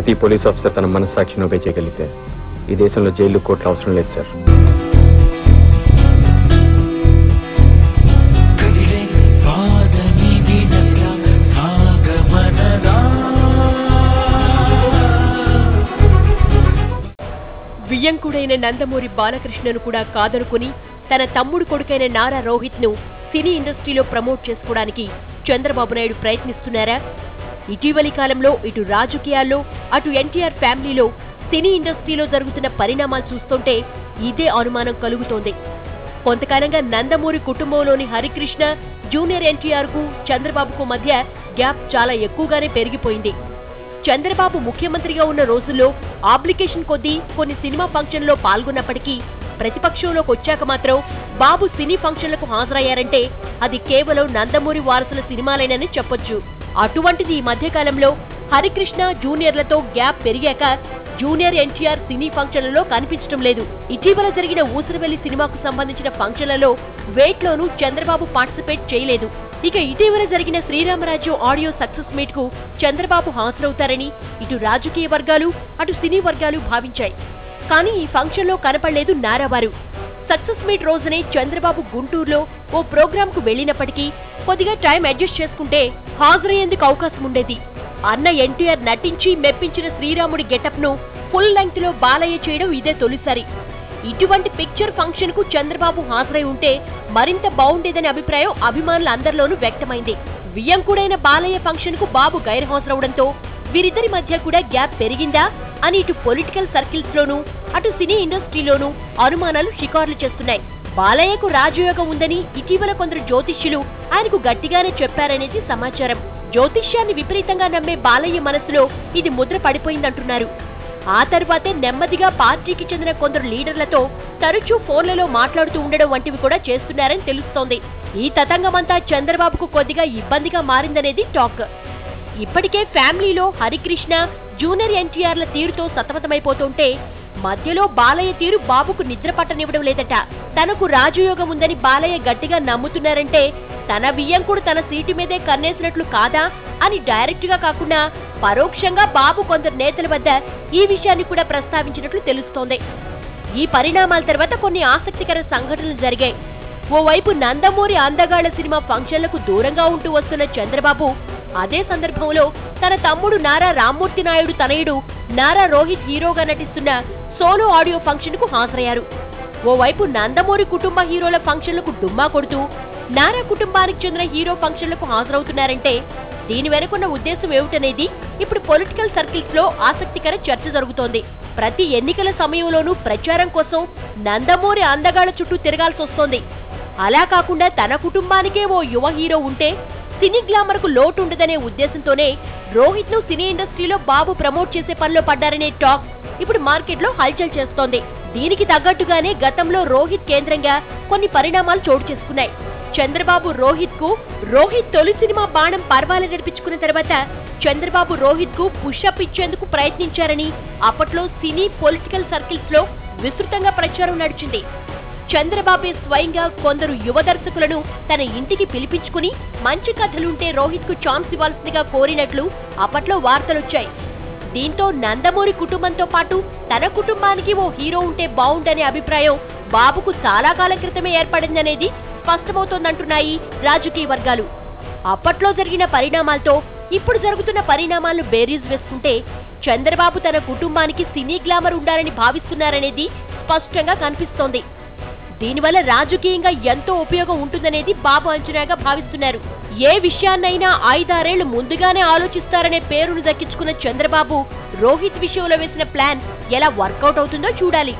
ప్రతి police officer తన మనస్సాక్షిని ఒబే చేయగలిగితే ఈ దేశంలో జైలు కోర్టులు అవసరం లేదు సార్. వియ్యంకుడైన నందమూరి బాలకృష్ణను కూడా కాదనుకుని తన తమ్ముడు కొడుకైన నారా రోహిత్ ను సినీ ఇండస్ట్రీలో ప్రమోట్ చేసుకోవడానికి చంద్రబాబు నాయుడు ప్రయత్నిస్తున్నారా? ఇటీవలి కాలంలో ఇటు రాజకీయాల్లో అటు ఎన్టీఆర్ ఫ్యామిలీలో సినీ ఇండస్ట్రీలో జరుగుతున్న పరిణామాలు చూస్తుంటే ఇదే అనుమానం కలుగుతోంది. కొంతకాలంగా నందమూరి కుటుంబంలోని హరికృష్ణ, జూనియర్ ఎన్టీఆర్ కు చంద్రబాబుకు మధ్య గ్యాప్ చాలా ఎక్కువగానే పెరిగిపోయింది. చంద్రబాబు ముఖ్యమంత్రిగా ఉన్న రోజుల్లో ఆబ్లికేషన్ కొద్దీ కొన్ని సినిమా ఫంక్షన్లో పాల్గొన్నప్పటికీ ప్రతిపక్షంలోకి వచ్చాక మాత్రం బాబు సినీ ఫంక్షన్లకు హాజరయ్యారంటే అది కేవలం నందమూరి వారసుల సినిమాలేనని చెప్పొచ్చు. అటువంటిది ఈ మధ్యకాలంలో హరికృష్ణ, జూనియర్లతో గ్యాప్ పెరిగాక జూనియర్ ఎన్టీఆర్ సినీ ఫంక్షన్లలో కనిపించడం లేదు. ఇటీవల జరిగిన ఊసరవెల్లి సినిమాకు సంబంధించిన ఫంక్షన్లలో వేట్లోనూ చంద్రబాబు పార్టిసిపేట్ చేయలేదు. ఇక ఇటీవల జరిగిన శ్రీరామరాజ్యం ఆడియో సక్సెస్ మీట్ కు చంద్రబాబు హాజరవుతారని ఇటు రాజకీయ వర్గాలు అటు సినీ వర్గాలు భావించాయి. కానీ ఈ ఫంక్షన్ లో కనపడలేదు నారావారు. సక్సెస్ మీట్ రోజునే చంద్రబాబు గుంటూరులో ఓ ప్రోగ్రామ్ కు వెళ్లినప్పటికీ కొద్దిగా టైం అడ్జస్ట్ చేసుకుంటే హాజరయ్యేందుకు అవకాశం ఉండేది. అన్న ఎన్టీఆర్ నటించి మెప్పించిన శ్రీరాముడి గెటప్ ను ఫుల్ లెంగ్త్ లో బాలయ్య చేయడం ఇదే తొలిసారి. ఇటువంటి పిక్చర్ ఫంక్షన్ కు చంద్రబాబు హాజరై ఉంటే మరింత బాగుండేదనే అభిప్రాయం అభిమానులందరిలోనూ వ్యక్తమైంది. వియ్యంకుడైన బాలయ్య ఫంక్షన్ కు బాబు గైర్హాజరవడంతో వీరిద్దరి మధ్య కూడా గ్యాప్ పెరిగిందా అని ఇటు పొలిటికల్ సర్కిల్స్ లోనూ అటు సినీ ఇండస్ట్రీలోనూ అనుమానాలు షికార్లు చేస్తున్నాయి. బాలయ్యకు రాజయోగం ఉందని ఇటీవల కొందరు జ్యోతిష్యులు ఆయనకు గట్టిగానే చెప్పారనేది సమాచారం. జ్యోతిష్యాన్ని విపరీతంగా నమ్మే బాలయ్య మనసులో ఇది ముద్ర పడిపోయిందంటున్నారు. ఆ తర్వాతే నెమ్మదిగా పార్టీకి చెందిన కొందరు లీడర్లతో తరచూ ఫోన్లలో మాట్లాడుతూ ఉండడం వంటివి కూడా చేస్తున్నారని తెలుస్తోంది. ఈ తతంగమంతా చంద్రబాబుకు కొద్దిగా ఇబ్బందిగా మారిందనేది టాక్. ఇప్పటికే ఫ్యామిలీలో హరికృష్ణ, జూనియర్ ఎన్టీఆర్ల తీరుతో సతమతమైపోతుంటే మధ్యలో బాలయ్య తీరు బాబుకు నిద్ర పట్టనివ్వడం లేదట. తనకు రాజయోగం ఉందని బాలయ్య గట్టిగా నమ్ముతున్నారంటే తన వియ్యంకుడు తన సీటు మీదే కన్నేసినట్లు కాదా అని డైరెక్ట్ గా కాకుండా పరోక్షంగా బాబు కొందరు నేతల వద్ద ఈ విషయాన్ని కూడా ప్రస్తావించినట్లు తెలుస్తోంది. ఈ పరిణామాల తర్వాత కొన్ని ఆసక్తికర సంఘటనలు జరిగాయి. ఓవైపు నందమూరి అందగాళ్ల సినిమా ఫంక్షన్లకు దూరంగా ఉంటూ వస్తున్న చంద్రబాబు అదే సందర్భంలో తన తమ్ముడు నారా రామ్మూర్తి నాయుడు తనయుడు నారా రోహిత్ హీరోగా నటిస్తున్న సోలో ఆడియో ఫంక్షన్ కు హాజరయ్యారు. ఓవైపు నందమూరి కుటుంబ హీరోల ఫంక్షన్లకు డుమ్మా కొడుతూ నారా కుటుంబానికి చెందిన హీరో ఫంక్షన్లకు హాజరవుతున్నారంటే దీని వెనుకున్న ఉద్దేశం ఏమిటనేది ఇప్పుడు పొలిటికల్ సర్కిల్స్ లో ఆసక్తికర చర్చ జరుగుతోంది. ప్రతి ఎన్నికల సమయంలోనూ ప్రచారం కోసం నందమూరి అందగాళ్ల చుట్టూ తిరగాల్సి వస్తోంది. అలా కాకుండా తన కుటుంబానికే ఓ యువ హీరో ఉంటే సినీ గ్లామర్ కు లోటు ఉండదనే ఉద్దేశంతోనే రోహిత్ ను సినీ ఇండస్ట్రీలో బాబు ప్రమోట్ చేసే పనిలో పడ్డారనే టాక్ ఇప్పుడు మార్కెట్ లో హల్చల్ చేస్తోంది. దీనికి తగ్గట్టుగానే గతంలో రోహిత్ కేంద్రంగా కొన్ని పరిణామాలు చోటు చేసుకున్నాయి. చంద్రబాబు రోహిత్ తొలి సినిమా బాణం పర్వాలు నడిపించుకున్న తర్వాత చంద్రబాబు రోహిత్ కు పుషప్ ఇచ్చేందుకు ప్రయత్నించారని అప్పట్లో సినీ పొలిటికల్ సర్కిల్స్ లో విస్తృతంగా ప్రచారం నడిచింది. చంద్రబాబే స్వయంగా కొందరు యువ దర్శకులను తన ఇంటికి పిలిపించుకుని మంచి కథలుంటే రోహిత్ కు ఛాన్స్ ఇవ్వాల్సిందిగా కోరినట్లు అప్పట్లో వార్తలొచ్చాయి. దీంతో నందమూరి కుటుంబంతో పాటు తన కుటుంబానికి ఓ హీరో ఉంటే బావుండనే అభిప్రాయం బాబుకు చాలా కాలం క్రితమే ఏర్పడిందనేది స్పష్టమవుతోందంటున్నాయి రాజకీయ వర్గాలు. అప్పట్లో జరిగిన పరిణామాలతో ఇప్పుడు జరుగుతున్న పరిణామాలను బేరీజ్ వేసుకుంటే చంద్రబాబు తన కుటుంబానికి సినీ గ్లామర్ ఉండాలని భావిస్తున్నారనేది స్పష్టంగా కనిపిస్తోంది. దీనివల్ల రాజకీయంగా ఎంతో ఉపయోగం ఉంటుందనేది బాబు అంచనాగా భావిస్తున్నారు. ఏ విషయాన్నైనా 5-6 ఏళ్లు ముందుగానే ఆలోచిస్తారనే పేరును దక్కించుకున్న చంద్రబాబు రోహిత్ విషయంలో వేసిన ప్లాన్ ఎలా వర్కౌట్ అవుతుందో చూడాలి.